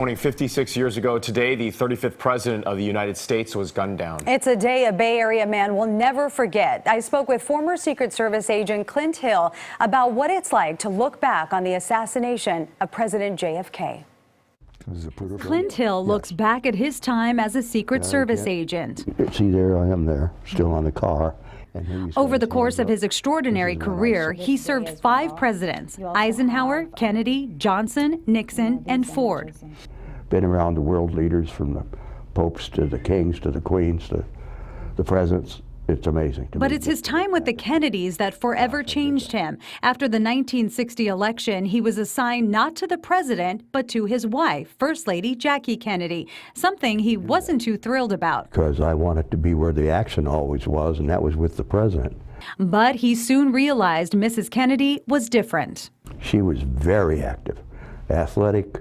56 years ago today, the 35th president of the United States was gunned down. It's a day a Bay Area man will never forget. I spoke with former Secret Service agent Clint Hill about what it's like to look back on the assassination of President JFK. Clint Hill looks back at his time as a Secret Service agent. See, there I am there, still on the car. Over the course of his extraordinary career, he served 5 presidents: Eisenhower, Kennedy, Johnson, Nixon, and Ford. Been around the world leaders, from the popes to the kings to the queens to the presidents. It's amazing to me. But it's his time with the Kennedys that forever changed him. After the 1960 election, he was assigned not to the president, but to his wife, First Lady Jackie Kennedy, something he wasn't too thrilled about. Because I wanted to be where the action always was, and that was with the president. But he soon realized Mrs. Kennedy was different. She was very active, athletic,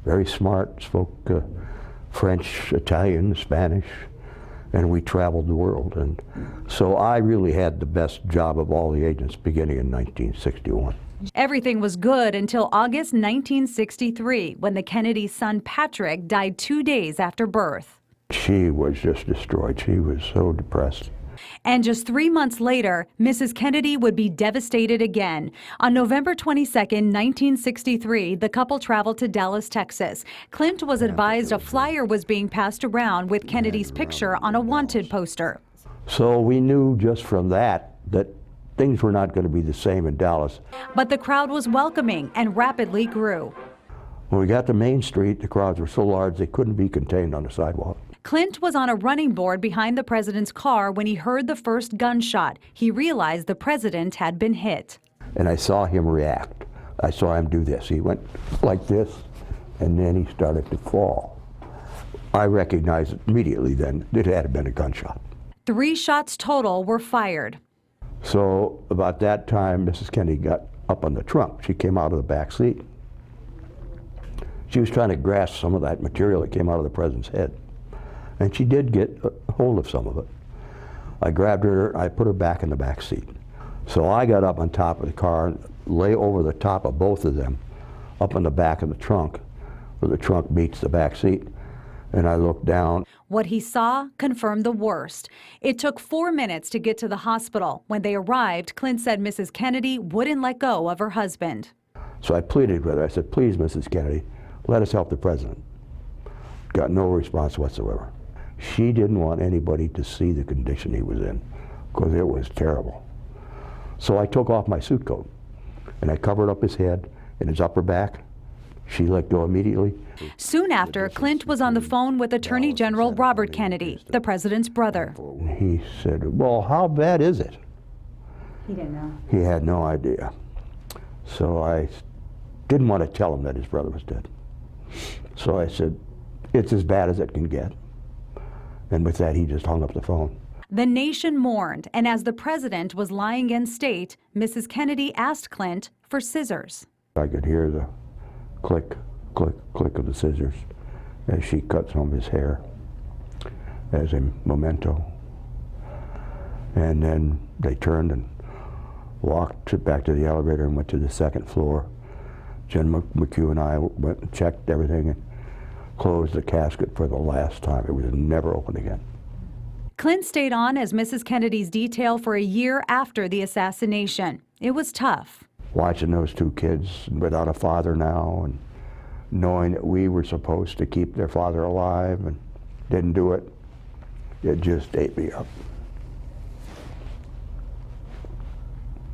very smart, spoke French, Italian, Spanish, and we traveled the world. And so I really had the best job of all the agents beginning in 1961. Everything was good until August 1963, when the Kennedy's son Patrick died 2 days after birth. She was just destroyed. She was so depressed. And just 3 months later, Mrs. Kennedy would be devastated again. On November 22, 1963, the couple traveled to Dallas, Texas. Clint was advised a flyer was being passed around with Kennedy's picture on a wanted poster. So we knew just from that things were not going to be the same in Dallas. But the crowd was welcoming and rapidly grew. When we got to Main Street, the crowds were so large they couldn't be contained on the sidewalk. Clint was on a running board behind the president's car when he heard the first gunshot. He realized the president had been hit. And I saw him react. I saw him do this. He went like this, and then he started to fall. I recognized immediately then it had been a gunshot. 3 shots total were fired. So about that time, Mrs. Kennedy got up on the trunk. She came out of the back seat. She was trying to grasp some of that material that came out of the president's head. And she did get a hold of some of it. I grabbed her, I put her back in the back seat. So I got up on top of the car and lay over the top of both of them, up on the back of the trunk, where the trunk meets the back seat, and I looked down. What he saw confirmed the worst. It took 4 minutes to get to the hospital. When they arrived, Clint said Mrs. Kennedy wouldn't let go of her husband. So I pleaded with her. I said, please, Mrs. Kennedy, let us help the president. Got no response whatsoever. She didn't want anybody to see the condition he was in, because it was terrible. So I took off my suit coat, and I covered up his head and his upper back. She let go immediately. Soon after, Clint was on the phone with Attorney General Robert Kennedy, the president's brother. He said, well, how bad is it? He didn't know. He had no idea. So I didn't want to tell him that his brother was dead. So I said, it's as bad as it can get. And with that, he just hung up the phone. The nation mourned, and as the president was lying in state, Mrs. Kennedy asked Clint for scissors. I could hear the click, click, click of the scissors as she cut some of his hair as a memento. And then they turned and walked back to the elevator and went to the 2nd floor. Jen McHugh and I went and checked everything and closed the casket for the last time. It was never opened again. Clint stayed on as Mrs. Kennedy's detail for a year after the assassination. It was tough. Watching those 2 kids without a father now, and knowing that we were supposed to keep their father alive and didn't do it, it just ate me up.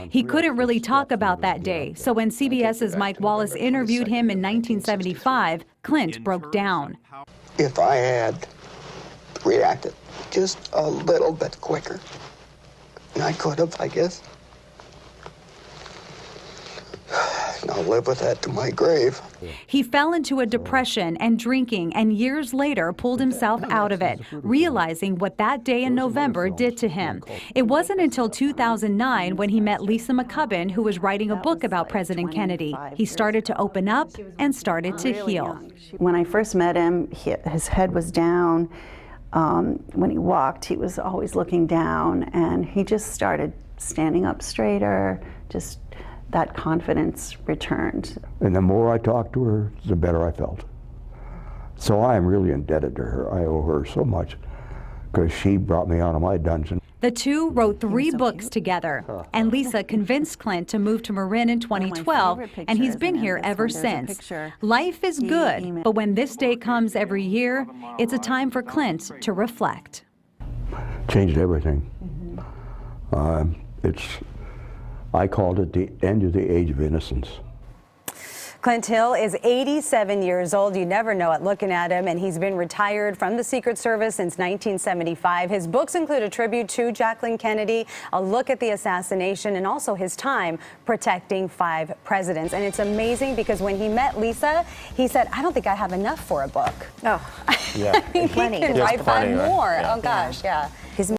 He couldn't really talk about that day, so when CBS's Mike Wallace interviewed him in 1975, Clint broke down. If I had reacted just a little bit quicker, and I could have, I guess, I'll live with that to my grave. He fell into a depression and drinking, and years later pulled himself out of it, realizing what that day in November did to him. It wasn't until 2009 when he met Lisa McCubbin, who was writing a book about President Kennedy. He started to open up and started to heal. When I first met him, his head was down. When he walked, he was always looking down, and he just started standing up straighter, just that confidence returned. And the more I talked to her, the better I felt. So I am really indebted to her. I owe her so much because she brought me out of my dungeon. The two wrote 3 books together, and Lisa convinced Clint to move to Marin in 2012, and he's been here ever since. Life is good, but when this day comes every year, it's a time for Clint to reflect. Changed everything. I called it the end of the age of innocence. Clint Hill is 87 years old. You never know it looking at him, and he's been retired from the Secret Service since 1975. His books include a tribute to Jacqueline Kennedy, a look at the assassination, and also his time protecting 5 presidents. And it's amazing because when he met Lisa, he said, I don't think I have enough for a book. Oh, Yeah. He can write 5 more. Yeah. Oh, gosh, yeah.